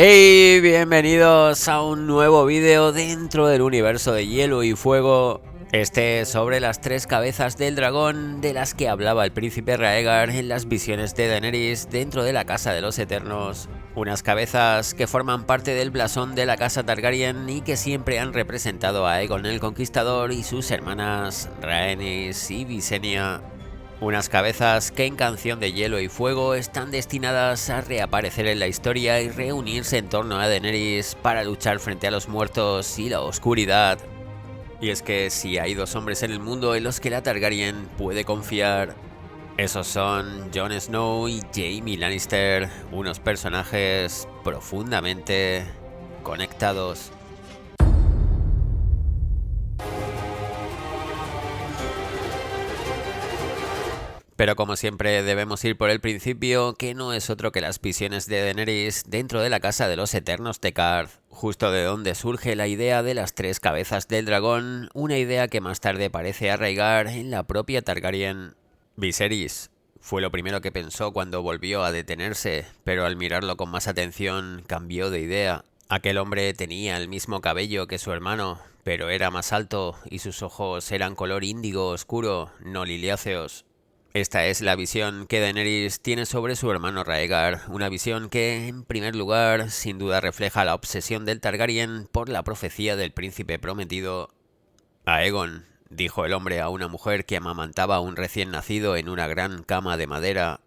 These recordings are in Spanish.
Hey, bienvenidos a un nuevo vídeo dentro del universo de Hielo y Fuego. Este sobre las tres cabezas del dragón de las que hablaba el príncipe Raegar en las visiones de Daenerys dentro de la Casa de los Eternos. Unas cabezas que forman parte del blasón de la Casa Targaryen y que siempre han representado a Aegon el Conquistador y sus hermanas Rhaenys y Visenya. Unas cabezas que en Canción de Hielo y Fuego están destinadas a reaparecer en la historia y reunirse en torno a Daenerys para luchar frente a los muertos y la oscuridad. Y es que si hay dos hombres en el mundo en los que la Targaryen puede confiar, esos son Jon Snow y Jaime Lannister, unos personajes profundamente conectados. Pero como siempre debemos ir por el principio, que no es otro que las visiones de Daenerys dentro de la Casa de los Eternos de Qarth, justo de donde surge la idea de las tres cabezas del dragón, una idea que más tarde parece arraigar en la propia Targaryen. Viserys fue lo primero que pensó cuando volvió a detenerse, pero al mirarlo con más atención cambió de idea. Aquel hombre tenía el mismo cabello que su hermano, pero era más alto y sus ojos eran color índigo oscuro, no liliáceos. Esta es la visión que Daenerys tiene sobre su hermano Raegar, una visión que, en primer lugar, sin duda refleja la obsesión del Targaryen por la profecía del príncipe prometido. Aegon, dijo el hombre a una mujer que amamantaba a un recién nacido en una gran cama de madera.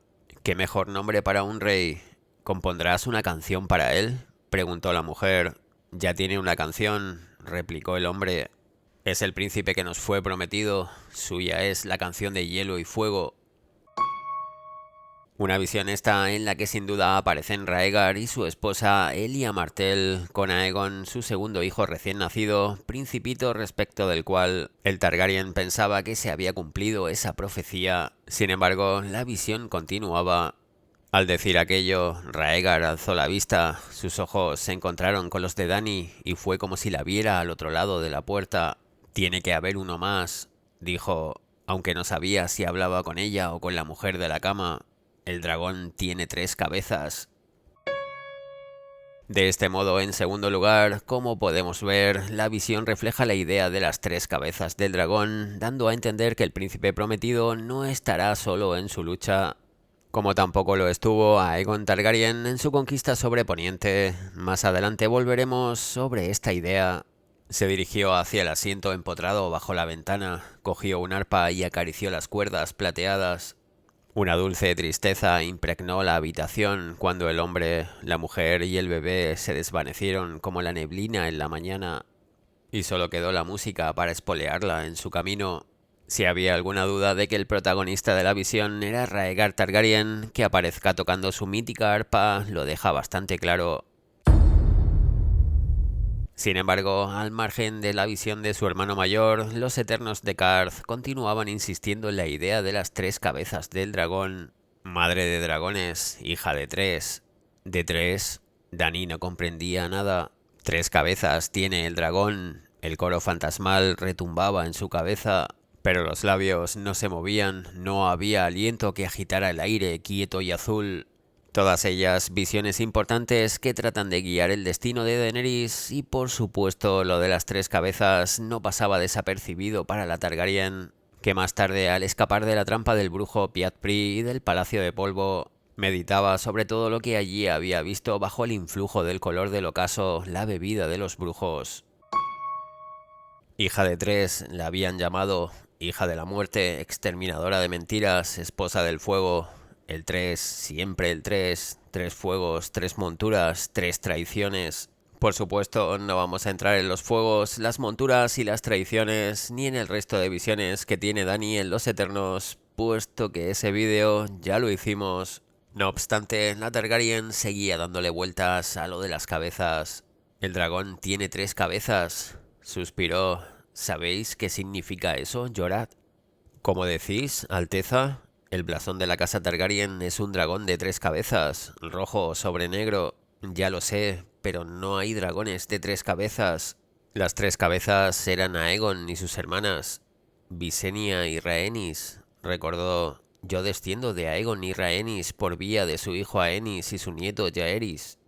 ¿Qué mejor nombre para un rey? ¿Compondrás una canción para él?, preguntó la mujer. Ya tiene una canción, replicó el hombre. Es el príncipe que nos fue prometido, suya es la canción de Hielo y Fuego. Una visión esta en la que sin duda aparecen Raegar y su esposa Elia Martell con Aegon, su segundo hijo recién nacido, principito respecto del cual el Targaryen pensaba que se había cumplido esa profecía. Sin embargo, la visión continuaba. Al decir aquello, Raegar alzó la vista, sus ojos se encontraron con los de Dany y fue como si la viera al otro lado de la puerta. Tiene que haber uno más, dijo, aunque no sabía si hablaba con ella o con la mujer de la cama. El dragón tiene tres cabezas. De este modo, en segundo lugar, como podemos ver, la visión refleja la idea de las tres cabezas del dragón, dando a entender que el príncipe prometido no estará solo en su lucha, como tampoco lo estuvo Aegon Targaryen en su conquista sobre Poniente. Más adelante volveremos sobre esta idea. Se dirigió hacia el asiento empotrado bajo la ventana, cogió un arpa y acarició las cuerdas plateadas. Una dulce tristeza impregnó la habitación cuando el hombre, la mujer y el bebé se desvanecieron como la neblina en la mañana, y solo quedó la música para espolearla en su camino. Si había alguna duda de que el protagonista de la visión era Raegar Targaryen, que aparezca tocando su mítica arpa lo deja bastante claro. Sin embargo, al margen de la visión de su hermano mayor, los Eternos de Qarth continuaban insistiendo en la idea de las tres cabezas del dragón. Madre de dragones, hija de tres. ¿De tres? Dany no comprendía nada. Tres cabezas tiene el dragón. El coro fantasmal retumbaba en su cabeza, pero los labios no se movían, no había aliento que agitara el aire quieto y azul. Todas ellas visiones importantes que tratan de guiar el destino de Daenerys y por supuesto lo de las tres cabezas no pasaba desapercibido para la Targaryen, que más tarde al escapar de la trampa del brujo Pyat Pree y del Palacio de Polvo, meditaba sobre todo lo que allí había visto bajo el influjo del color del ocaso, la bebida de los brujos. Hija de tres, la habían llamado, hija de la muerte, exterminadora de mentiras, esposa del fuego. El 3, siempre el 3, tres fuegos, tres monturas, tres traiciones. Por supuesto, no vamos a entrar en los fuegos, las monturas y las traiciones, ni en el resto de visiones que tiene Dany en Los Eternos, puesto que ese vídeo ya lo hicimos. No obstante, la Targaryen seguía dándole vueltas a lo de las cabezas. El dragón tiene tres cabezas, suspiró. ¿Sabéis qué significa eso, Jorah? Como decís, Alteza, el blasón de la casa Targaryen es un dragón de tres cabezas, rojo sobre negro. Ya lo sé, pero no hay dragones de tres cabezas. Las tres cabezas eran Aegon y sus hermanas, Visenya y Rhaenys. Recordó, yo desciendo de Aegon y Rhaenys por vía de su hijo Aenys y su nieto Jaehaerys.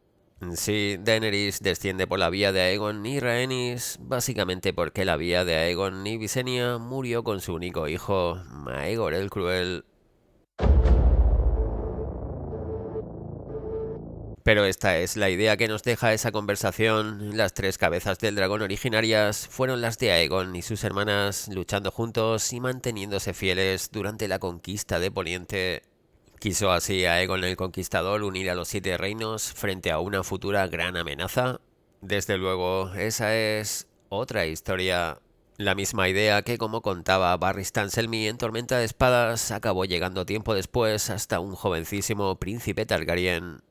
Sí, Daenerys desciende por la vía de Aegon y Rhaenys, básicamente porque la vía de Aegon y Visenya murió con su único hijo, Maegor el Cruel. Pero esta es la idea que nos deja esa conversación. Las tres cabezas del dragón originarias fueron las de Aegon y sus hermanas, luchando juntos y manteniéndose fieles durante la conquista de Poniente. ¿Quiso así Aegon el Conquistador unir a los siete reinos frente a una futura gran amenaza? Desde luego, esa es otra historia. La misma idea que, como contaba Barristan Selmy en Tormenta de Espadas, acabó llegando tiempo después hasta un jovencísimo príncipe Targaryen.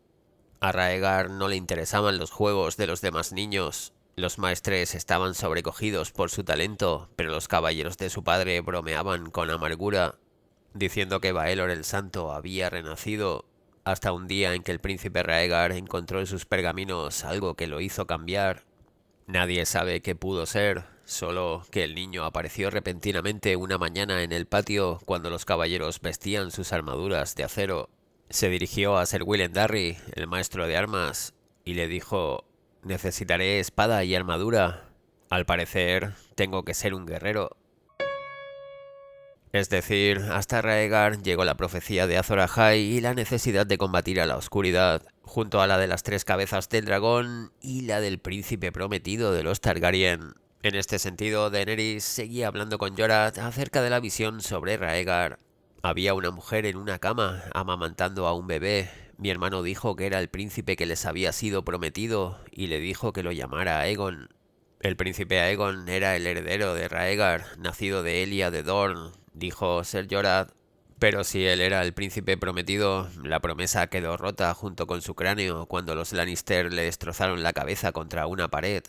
A Raegar no le interesaban los juegos de los demás niños. Los maestres estaban sobrecogidos por su talento, pero los caballeros de su padre bromeaban con amargura, diciendo que Baelor el Santo había renacido, hasta un día en que el príncipe Raegar encontró en sus pergaminos algo que lo hizo cambiar. Nadie sabe qué pudo ser, solo que el niño apareció repentinamente una mañana en el patio cuando los caballeros vestían sus armaduras de acero. Se dirigió a Sir Willem Darry, el maestro de armas, y le dijo: «Necesitaré espada y armadura. Al parecer, tengo que ser un guerrero». Es decir, hasta Raegar llegó la profecía de Azor Ahai y la necesidad de combatir a la oscuridad, junto a la de las tres cabezas del dragón y la del príncipe prometido de los Targaryen. En este sentido, Daenerys seguía hablando con Jorah acerca de la visión sobre Raegar. Había una mujer en una cama, amamantando a un bebé. Mi hermano dijo que era el príncipe que les había sido prometido y le dijo que lo llamara Aegon. El príncipe Aegon era el heredero de Raegar, nacido de Elia de Dorne, dijo Ser Jorah. Pero si él era el príncipe prometido, la promesa quedó rota junto con su cráneo cuando los Lannister le destrozaron la cabeza contra una pared.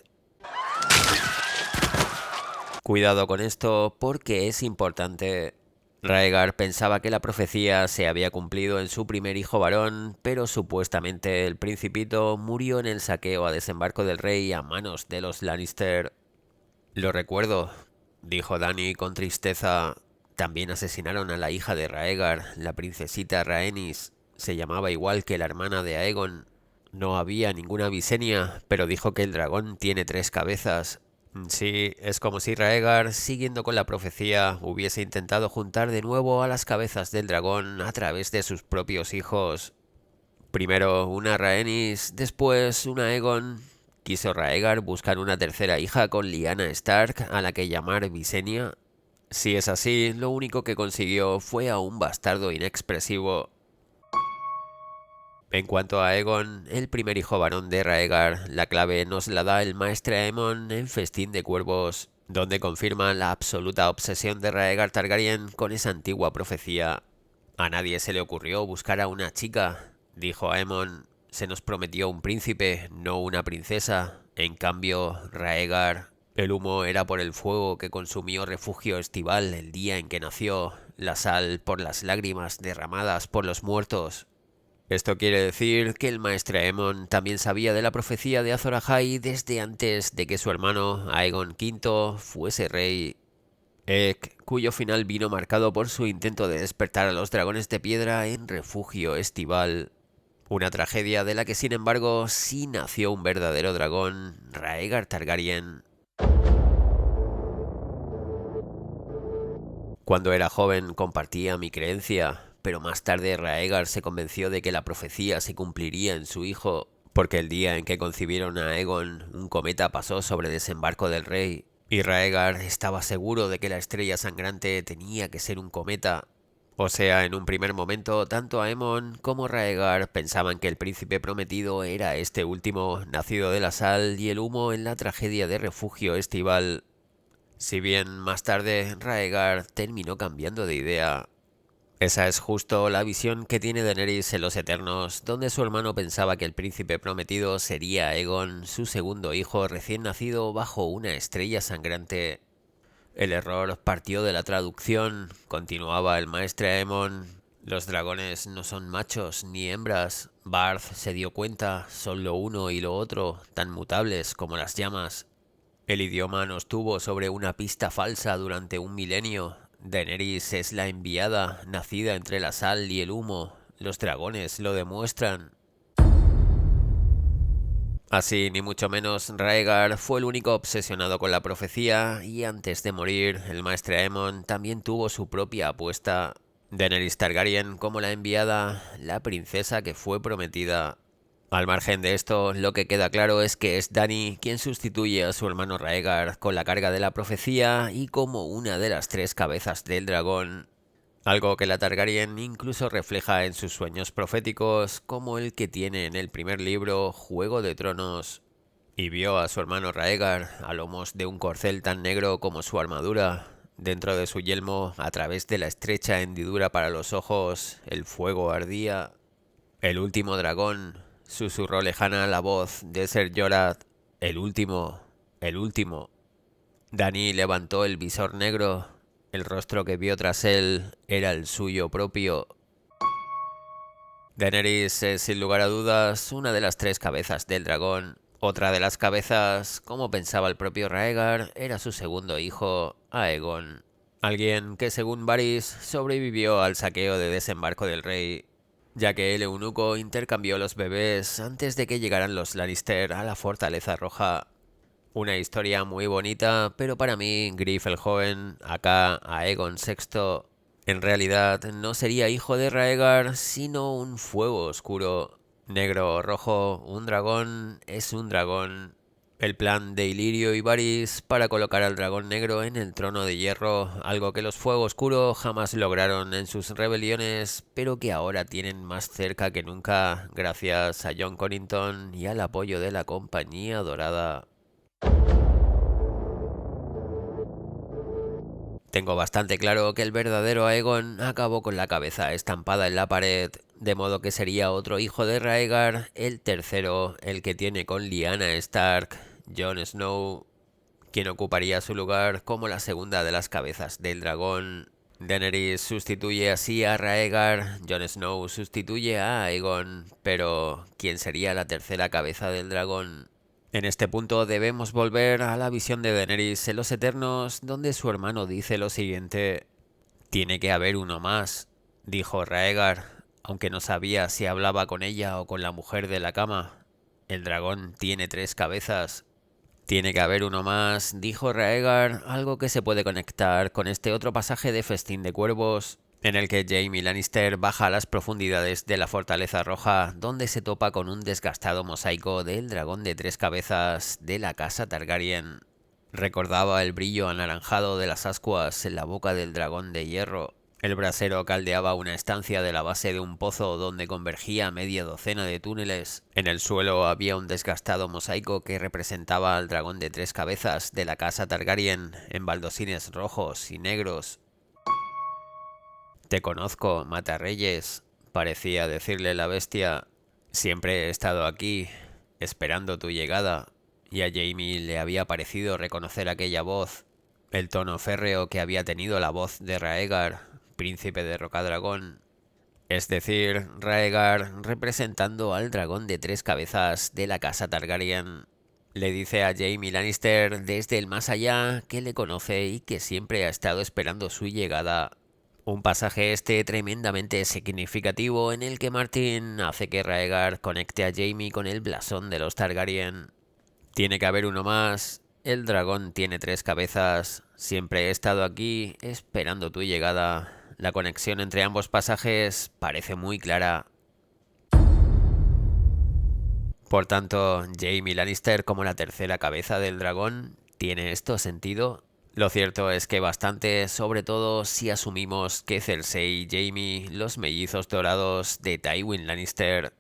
Cuidado con esto porque es importante. Raegar pensaba que la profecía se había cumplido en su primer hijo varón, pero supuestamente el principito murió en el saqueo a desembarco del rey a manos de los Lannister. «Lo recuerdo», dijo Dany con tristeza. «También asesinaron a la hija de Raegar, la princesita Rhaenys. Se llamaba igual que la hermana de Aegon. No había ninguna Visenya, pero dijo que el dragón tiene tres cabezas». Sí, es como si Raegar, siguiendo con la profecía, hubiese intentado juntar de nuevo a las cabezas del dragón a través de sus propios hijos. Primero una Rhaenys, después una Aegon. ¿Quiso Raegar buscar una tercera hija con Lyanna Stark a la que llamar Visenya? Si es así, lo único que consiguió fue a un bastardo inexpresivo. En cuanto a Aegon, el primer hijo varón de Raegar, la clave nos la da el maestre Aemon en Festín de Cuervos, donde confirma la absoluta obsesión de Raegar Targaryen con esa antigua profecía. «A nadie se le ocurrió buscar a una chica», dijo Aemon. «Se nos prometió un príncipe, no una princesa. En cambio, Raegar, el humo era por el fuego que consumió Refugio Estival el día en que nació, la sal por las lágrimas derramadas por los muertos». Esto quiere decir que el maestre Aemon también sabía de la profecía de Azor Ahai desde antes de que su hermano Aegon V fuese rey. Cuyo final vino marcado por su intento de despertar a los dragones de piedra en Refugio Estival. Una tragedia de la que sin embargo sí nació un verdadero dragón, Raegar Targaryen. Cuando era joven compartía mi creencia, pero más tarde Raegar se convenció de que la profecía se cumpliría en su hijo, porque el día en que concibieron a Aegon, un cometa pasó sobre desembarco del rey, y Raegar estaba seguro de que la estrella sangrante tenía que ser un cometa. O sea, en un primer momento, tanto Aemon como Raegar pensaban que el príncipe prometido era este último, nacido de la sal y el humo en la tragedia de Refugio Estival. Si bien más tarde Raegar terminó cambiando de idea. Esa es justo la visión que tiene Daenerys en Los Eternos, donde su hermano pensaba que el príncipe prometido sería Aegon, su segundo hijo recién nacido bajo una estrella sangrante. El error partió de la traducción, continuaba el maestre Aemon. Los dragones no son machos ni hembras. Barth se dio cuenta, son lo uno y lo otro, tan mutables como las llamas. El idioma nos tuvo sobre una pista falsa durante un milenio. Daenerys es la enviada, nacida entre la sal y el humo. Los dragones lo demuestran. Así, ni mucho menos, Raegar fue el único obsesionado con la profecía y antes de morir, el maestre Aemon también tuvo su propia apuesta. Daenerys Targaryen como la enviada, la princesa que fue prometida. Al margen de esto, lo que queda claro es que es Dany quien sustituye a su hermano Raegar con la carga de la profecía y como una de las tres cabezas del dragón. Algo que la Targaryen incluso refleja en sus sueños proféticos, como el que tiene en el primer libro, Juego de Tronos, y vio a su hermano Raegar a lomos de un corcel tan negro como su armadura. Dentro de su yelmo, a través de la estrecha hendidura para los ojos, el fuego ardía. El último dragón, susurró lejana la voz de Ser Jorah. El último, el último. Dany levantó el visor negro. El rostro que vio tras él era el suyo propio. Daenerys es sin lugar a dudas una de las tres cabezas del dragón. Otra de las cabezas, como pensaba el propio Raegar, era su segundo hijo, Aegon. Alguien que según Varys sobrevivió al saqueo de desembarco del rey, ya que el eunuco intercambió los bebés antes de que llegaran los Lannister a la Fortaleza Roja. Una historia muy bonita, pero para mí, Griff el joven, acá Aegon VI, en realidad no sería hijo de Raegar, sino un fuego oscuro. Negro o rojo, un dragón es un dragón. El plan de Illyrio y Varys para colocar al dragón negro en el trono de hierro, algo que los Fuego Oscuro jamás lograron en sus rebeliones, pero que ahora tienen más cerca que nunca gracias a Jon Connington y al apoyo de la Compañía Dorada. Tengo bastante claro que el verdadero Aegon acabó con la cabeza estampada en la pared, de modo que sería otro hijo de Raegar, el tercero, el que tiene con Lyanna Stark, Jon Snow, quien ocuparía su lugar como la segunda de las cabezas del dragón. Daenerys sustituye así a Raegar, Jon Snow sustituye a Aegon, pero ¿quién sería la tercera cabeza del dragón? En este punto debemos volver a la visión de Daenerys en Los Eternos, donde su hermano dice lo siguiente: «Tiene que haber uno más», dijo Raegar, aunque no sabía si hablaba con ella o con la mujer de la cama. «El dragón tiene tres cabezas». «Tiene que haber uno más», dijo Raegar, algo que se puede conectar con este otro pasaje de Festín de Cuervos, en el que Jaime Lannister baja a las profundidades de la Fortaleza Roja, donde se topa con un desgastado mosaico del dragón de tres cabezas de la casa Targaryen. Recordaba el brillo anaranjado de las ascuas en la boca del dragón de hierro. El brasero caldeaba una estancia de la base de un pozo donde convergía media docena de túneles. En el suelo había un desgastado mosaico que representaba al dragón de tres cabezas de la casa Targaryen en baldosines rojos y negros. «Te conozco, Matarreyes», parecía decirle la bestia. «Siempre he estado aquí, esperando tu llegada». Y a Jaime le había parecido reconocer aquella voz, el tono férreo que había tenido la voz de Raegar, príncipe de Rocadragón. Es decir, Raegar representando al dragón de tres cabezas de la casa Targaryen. Le dice a Jaime Lannister desde el más allá que le conoce y que siempre ha estado esperando su llegada. Un pasaje este tremendamente significativo en el que Martin hace que Raegar conecte a Jaime con el blasón de los Targaryen. Tiene que haber uno más. El dragón tiene tres cabezas. Siempre he estado aquí esperando tu llegada. La conexión entre ambos pasajes parece muy clara. Por tanto, Jaime Lannister como la tercera cabeza del dragón, ¿tiene esto sentido? Lo cierto es que bastante, sobre todo si asumimos que Cersei y Jaime, los mellizos dorados de Tywin Lannister,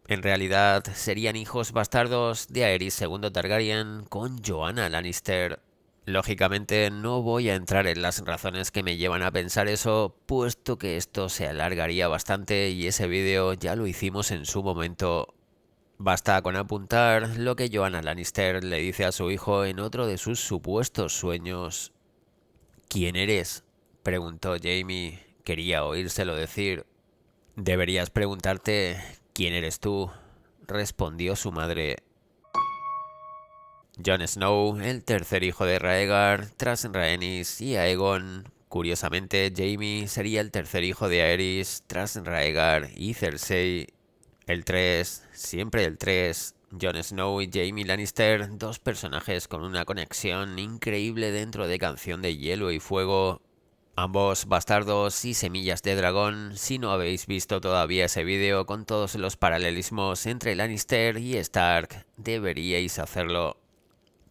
en realidad serían hijos bastardos de Aerys II Targaryen con Joanna Lannister. Lógicamente no voy a entrar en las razones que me llevan a pensar eso, puesto que esto se alargaría bastante y ese vídeo ya lo hicimos en su momento. Basta con apuntar lo que Joanna Lannister le dice a su hijo en otro de sus supuestos sueños. «¿Quién eres?», preguntó Jaime. Quería oírselo decir. «Deberías preguntarte ¿quién eres tú?», respondió su madre. Jon Snow, el tercer hijo de Raegar, tras Rhaenys y Aegon. Curiosamente, Jaime sería el tercer hijo de Aerys, tras Raegar y Cersei. El 3, siempre el 3, Jon Snow y Jaime Lannister, dos personajes con una conexión increíble dentro de Canción de Hielo y Fuego. Ambos bastardos y semillas de dragón. Si no habéis visto todavía ese vídeo con todos los paralelismos entre Lannister y Stark, deberíais hacerlo.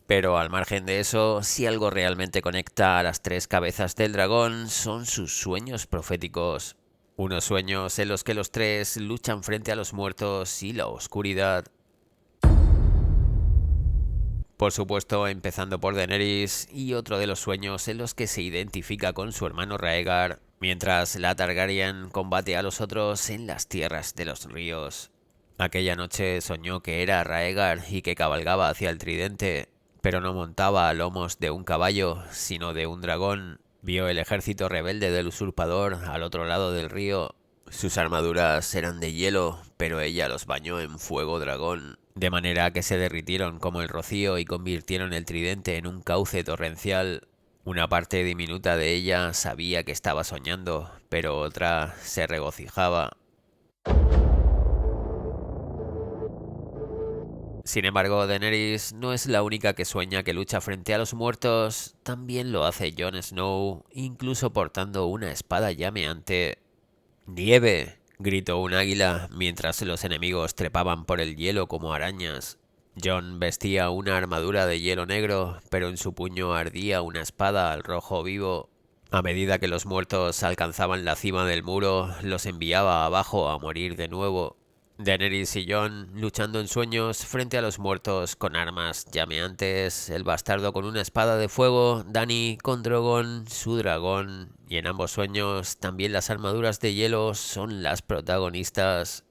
Pero al margen de eso, si algo realmente conecta a las tres cabezas del dragón son sus sueños proféticos. Unos sueños en los que los tres luchan frente a los muertos y la oscuridad. Por supuesto, empezando por Daenerys, y otro de los sueños en los que se identifica con su hermano Rhaegar, mientras la Targaryen combate a los otros en las tierras de los ríos. Aquella noche soñó que era Rhaegar y que cabalgaba hacia el tridente, pero no montaba a lomos de un caballo, sino de un dragón. Vio el ejército rebelde del usurpador al otro lado del río. Sus armaduras eran de hielo, pero ella los bañó en fuego dragón, de manera que se derritieron como el rocío y convirtieron el tridente en un cauce torrencial. Una parte diminuta de ella sabía que estaba soñando, pero otra se regocijaba. Sin embargo, Daenerys no es la única que sueña que lucha frente a los muertos, también lo hace Jon Snow, incluso portando una espada llameante. ¡Nieve!, gritó un águila mientras los enemigos trepaban por el hielo como arañas. Jon vestía una armadura de hielo negro, pero en su puño ardía una espada al rojo vivo. A medida que los muertos alcanzaban la cima del muro, los enviaba abajo a morir de nuevo. Daenerys y Jon luchando en sueños frente a los muertos con armas llameantes, el bastardo con una espada de fuego, Dany con Drogon, su dragón, y en ambos sueños también las armaduras de hielo son las protagonistas.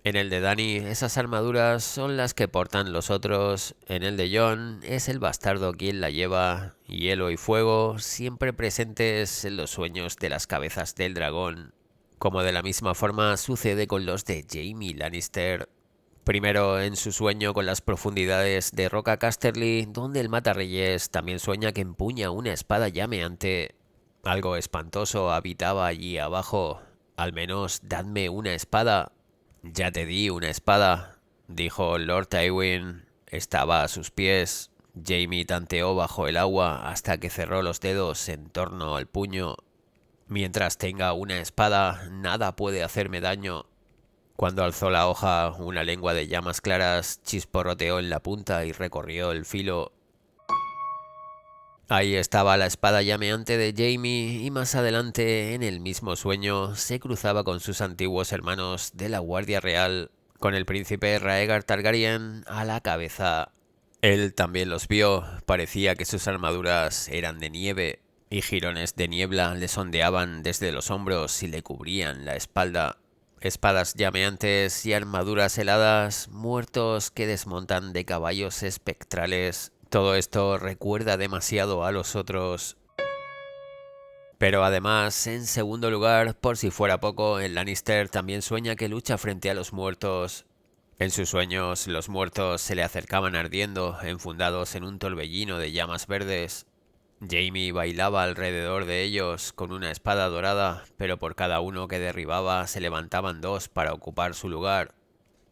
En el de Dany esas armaduras son las que portan los otros, en el de Jon es el bastardo quien la lleva, hielo y fuego siempre presentes en los sueños de las cabezas del dragón. Como de la misma forma sucede con los de Jaime Lannister. Primero en su sueño con las profundidades de Roca Casterly, donde el Matarreyes también sueña que empuña una espada llameante. Algo espantoso habitaba allí abajo. Al menos dadme una espada. Ya te di una espada, dijo Lord Tywin. Estaba a sus pies. Jaime tanteó bajo el agua hasta que cerró los dedos en torno al puño. Mientras tenga una espada, nada puede hacerme daño. Cuando alzó la hoja, una lengua de llamas claras chisporroteó en la punta y recorrió el filo. Ahí estaba la espada llameante de Jaime y más adelante, en el mismo sueño, se cruzaba con sus antiguos hermanos de la Guardia Real, con el príncipe Rhaegar Targaryen a la cabeza. Él también los vio, parecía que sus armaduras eran de nieve, y jirones de niebla le sondeaban desde los hombros y le cubrían la espalda. Espadas llameantes y armaduras heladas, muertos que desmontan de caballos espectrales. Todo esto recuerda demasiado a los otros. Pero además, en segundo lugar, por si fuera poco, el Lannister también sueña que lucha frente a los muertos. En sus sueños, los muertos se le acercaban ardiendo, enfundados en un torbellino de llamas verdes. Jaime bailaba alrededor de ellos con una espada dorada, pero por cada uno que derribaba se levantaban dos para ocupar su lugar.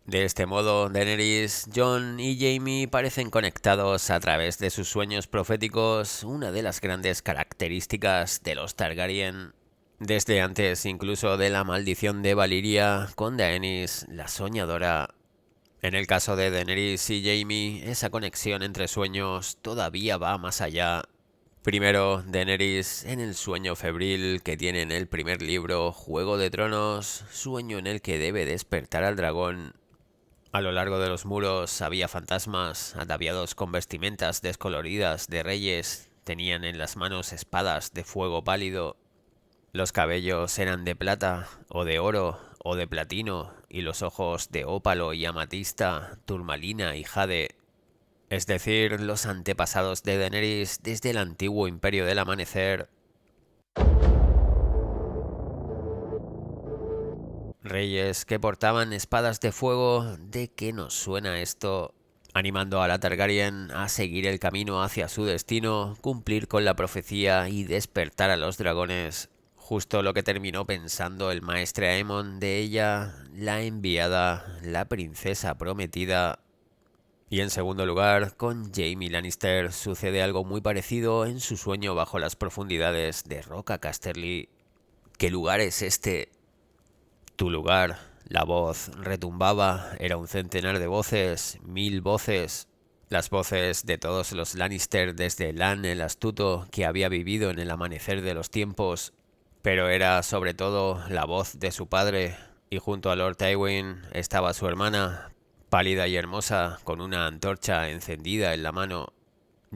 De este modo, Daenerys, Jon y Jaime parecen conectados a través de sus sueños proféticos, una de las grandes características de los Targaryen. Desde antes incluso de la maldición de Valyria, con Daenerys, la soñadora. En el caso de Daenerys y Jaime, esa conexión entre sueños todavía va más allá. Primero, Daenerys en el sueño febril que tiene en el primer libro, Juego de Tronos, sueño en el que debe despertar al dragón. A lo largo de los muros había fantasmas, ataviados con vestimentas descoloridas de reyes, tenían en las manos espadas de fuego pálido. Los cabellos eran de plata, o de oro, o de platino, y los ojos de ópalo y amatista, turmalina y jade. Es decir, los antepasados de Daenerys desde el antiguo Imperio del Amanecer. Reyes que portaban espadas de fuego. ¿De qué nos suena esto? Animando a la Targaryen a seguir el camino hacia su destino, cumplir con la profecía y despertar a los dragones. Justo lo que terminó pensando el maestre Aemon de ella, la enviada, la princesa prometida. Y en segundo lugar, con Jaime Lannister sucede algo muy parecido en su sueño bajo las profundidades de Roca Casterly. ¿Qué lugar es este? Tu lugar. La voz retumbaba, era un centenar de voces, 1000 voces. Las voces de todos los Lannister desde Lan el Astuto, que había vivido en el amanecer de los tiempos. Pero era sobre todo la voz de su padre, y junto a Lord Tywin estaba su hermana, pálida y hermosa, con una antorcha encendida en la mano.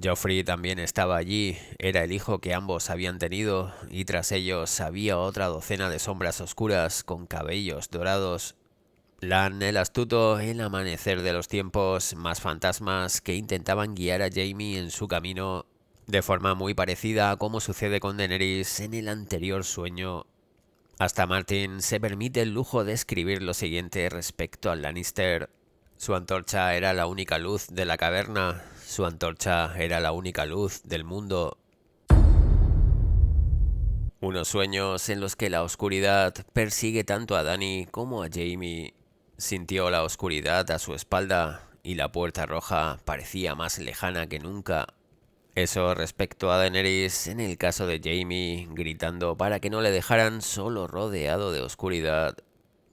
Joffrey también estaba allí, era el hijo que ambos habían tenido, y tras ellos había otra docena de sombras oscuras con cabellos dorados. Lan el Astuto, el amanecer de los tiempos, más fantasmas que intentaban guiar a Jaime en su camino, de forma muy parecida a como sucede con Daenerys en el anterior sueño. Hasta Martin se permite el lujo de escribir lo siguiente respecto al Lannister. Su antorcha era la única luz de la caverna, su antorcha era la única luz del mundo. Unos sueños en los que la oscuridad persigue tanto a Dany como a Jaime. Sintió la oscuridad a su espalda y la puerta roja parecía más lejana que nunca. Eso respecto a Daenerys, en el caso de Jaime, gritando para que no le dejaran solo rodeado de oscuridad.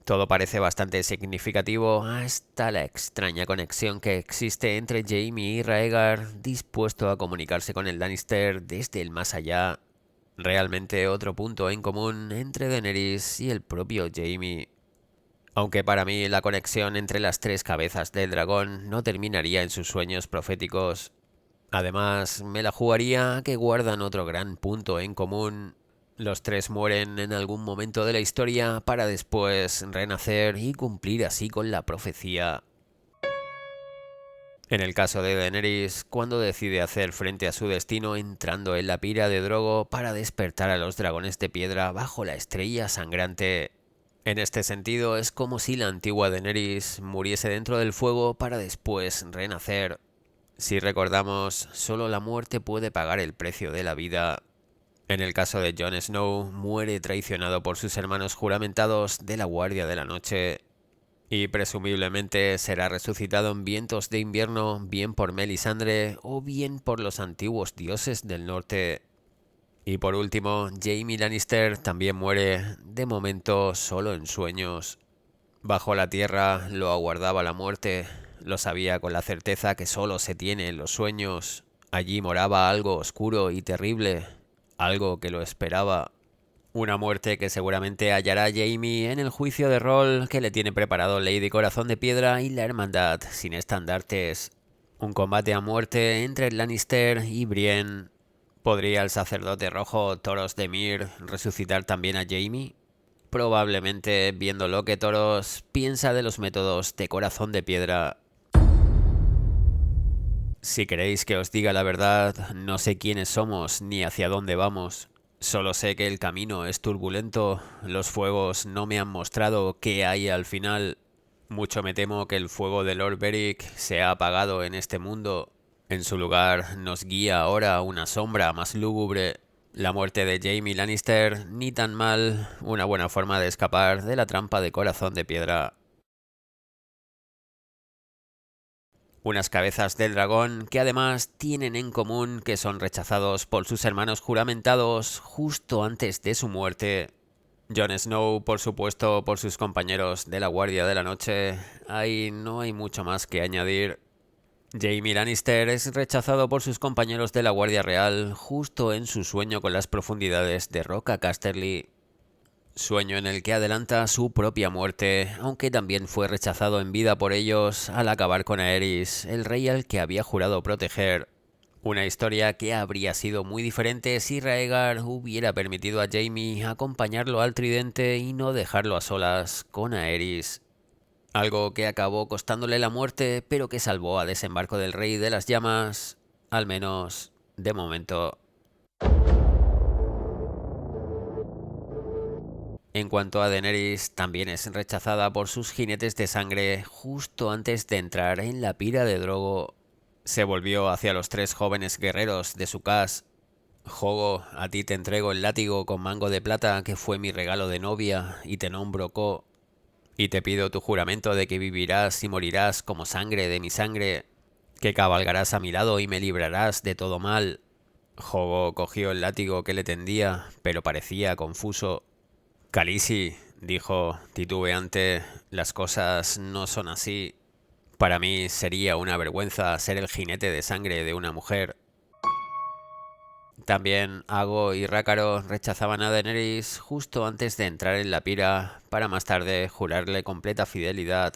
Todo parece bastante significativo hasta la extraña conexión que existe entre Jaime y Rhaegar, dispuesto a comunicarse con el Lannister desde el más allá. Realmente otro punto en común entre Daenerys y el propio Jaime. Aunque para mí la conexión entre las tres cabezas del dragón no terminaría en sus sueños proféticos. Además, me la jugaría a que guardan otro gran punto en común. Los tres mueren en algún momento de la historia para después renacer y cumplir así con la profecía. En el caso de Daenerys, cuando decide hacer frente a su destino entrando en la pira de Drogo para despertar a los dragones de piedra bajo la estrella sangrante. En este sentido, es como si la antigua Daenerys muriese dentro del fuego para después renacer. Si recordamos, solo la muerte puede pagar el precio de la vida. En el caso de Jon Snow, muere traicionado por sus hermanos juramentados de la Guardia de la Noche. Y presumiblemente será resucitado en vientos de invierno, bien por Melisandre o bien por los antiguos dioses del norte. Y por último, Jaime Lannister también muere, de momento solo en sueños. Bajo la tierra lo aguardaba la muerte, lo sabía con la certeza que solo se tiene en los sueños. Allí moraba algo oscuro y terrible, algo que lo esperaba. Una muerte que seguramente hallará a Jaime en el juicio de rol que le tiene preparado Lady Corazón de Piedra y la Hermandad sin estandartes. Un combate a muerte entre Lannister y Brienne. ¿Podría el sacerdote rojo Thoros de Myr resucitar también a Jaime? Probablemente, viendo lo que Thoros piensa de los métodos de Corazón de Piedra. Si queréis que os diga la verdad, no sé quiénes somos ni hacia dónde vamos. Solo sé que el camino es turbulento, los fuegos no me han mostrado qué hay al final. Mucho me temo que el fuego de Lord Beric se ha apagado en este mundo. En su lugar nos guía ahora una sombra más lúgubre. La muerte de Jaime Lannister, ni tan mal, una buena forma de escapar de la trampa de Corazón de Piedra. Unas cabezas del dragón que además tienen en común que son rechazados por sus hermanos juramentados justo antes de su muerte. Jon Snow, por supuesto, por sus compañeros de la Guardia de la Noche. Ahí no hay mucho más que añadir. Jaime Lannister es rechazado por sus compañeros de la Guardia Real justo en su sueño con las profundidades de Roca Casterly. Sueño en el que adelanta su propia muerte, aunque también fue rechazado en vida por ellos al acabar con Aerys, el rey al que había jurado proteger. Una historia que habría sido muy diferente si Rhaegar hubiera permitido a Jaime acompañarlo al tridente y no dejarlo a solas con Aerys. Algo que acabó costándole la muerte, pero que salvó a Desembarco del Rey de las Llamas, al menos de momento. En cuanto a Daenerys, también es rechazada por sus jinetes de sangre justo antes de entrar en la pira de Drogo. Se volvió hacia los tres jóvenes guerreros de su casa. Jogo, a ti te entrego el látigo con mango de plata que fue mi regalo de novia y te nombro Co. Y te pido tu juramento de que vivirás y morirás como sangre de mi sangre. que cabalgarás a mi lado y me librarás de todo mal. Jogo cogió el látigo que le tendía, pero parecía confuso. Khaleesi, dijo, titubeante, las cosas no son así. Para mí sería una vergüenza ser el jinete de sangre de una mujer. También Ago y Rácaro rechazaban a Daenerys justo antes de entrar en la pira, para más tarde jurarle completa fidelidad.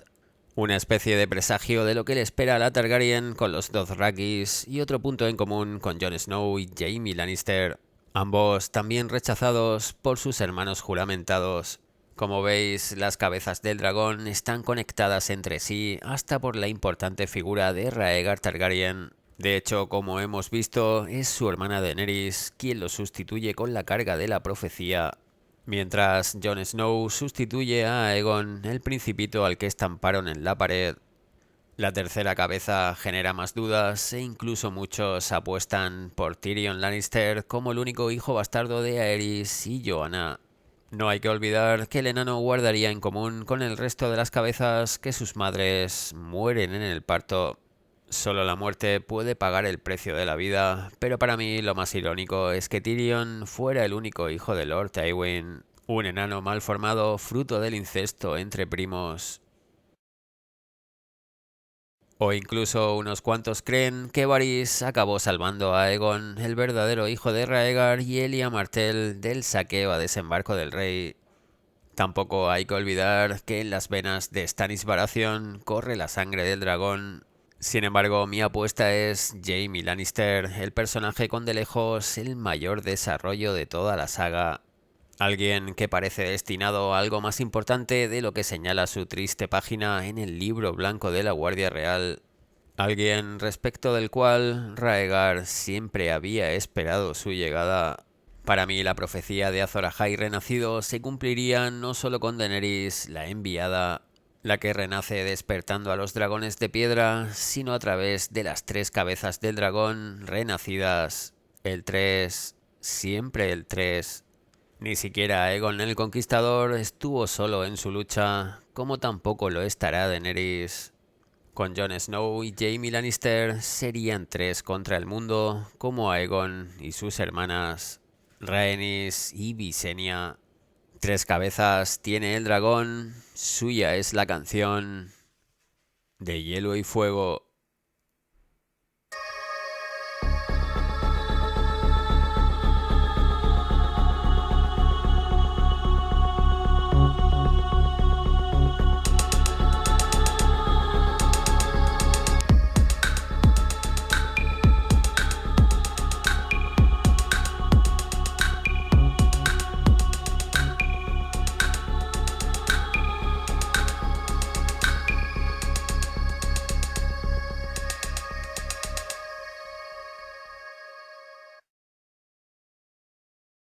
Una especie de presagio de lo que le espera a la Targaryen con los Dothrakis y otro punto en común con Jon Snow y Jaime Lannister, ambos también rechazados por sus hermanos juramentados. Como veis, las cabezas del dragón están conectadas entre sí hasta por la importante figura de Rhaegar Targaryen. De hecho, como hemos visto, es su hermana Daenerys quien lo sustituye con la carga de la profecía, mientras Jon Snow sustituye a Aegon, el principito al que estamparon en la pared. La tercera cabeza genera más dudas e incluso muchos apuestan por Tyrion Lannister como el único hijo bastardo de Aerys y Joanna. No hay que olvidar que el enano guardaría en común con el resto de las cabezas que sus madres mueren en el parto. Solo la muerte puede pagar el precio de la vida, pero para mí lo más irónico es que Tyrion fuera el único hijo de Lord Tywin, un enano mal formado fruto del incesto entre primos. O incluso unos cuantos creen que Varys acabó salvando a Aegon, el verdadero hijo de Rhaegar, y Elia Martell del saqueo a desembarco del rey. Tampoco hay que olvidar que en las venas de Stannis Baratheon corre la sangre del dragón. Sin embargo, mi apuesta es Jaime Lannister, el personaje con de lejos el mayor desarrollo de toda la saga. Alguien que parece destinado a algo más importante de lo que señala su triste página en el libro blanco de la Guardia Real. Alguien respecto del cual Rhaegar siempre había esperado su llegada. Para mí la profecía de Azor Ahai renacido se cumpliría no solo con Daenerys, la enviada, la que renace despertando a los dragones de piedra, sino a través de las tres cabezas del dragón renacidas. El 3, siempre el 3. Ni siquiera Aegon el Conquistador estuvo solo en su lucha, como tampoco lo estará Daenerys. Con Jon Snow y Jaime Lannister serían 3 contra el mundo, como Aegon y sus hermanas Rhaenys y Visenya. 3 cabezas tiene el dragón, suya es la canción de Hielo y Fuego.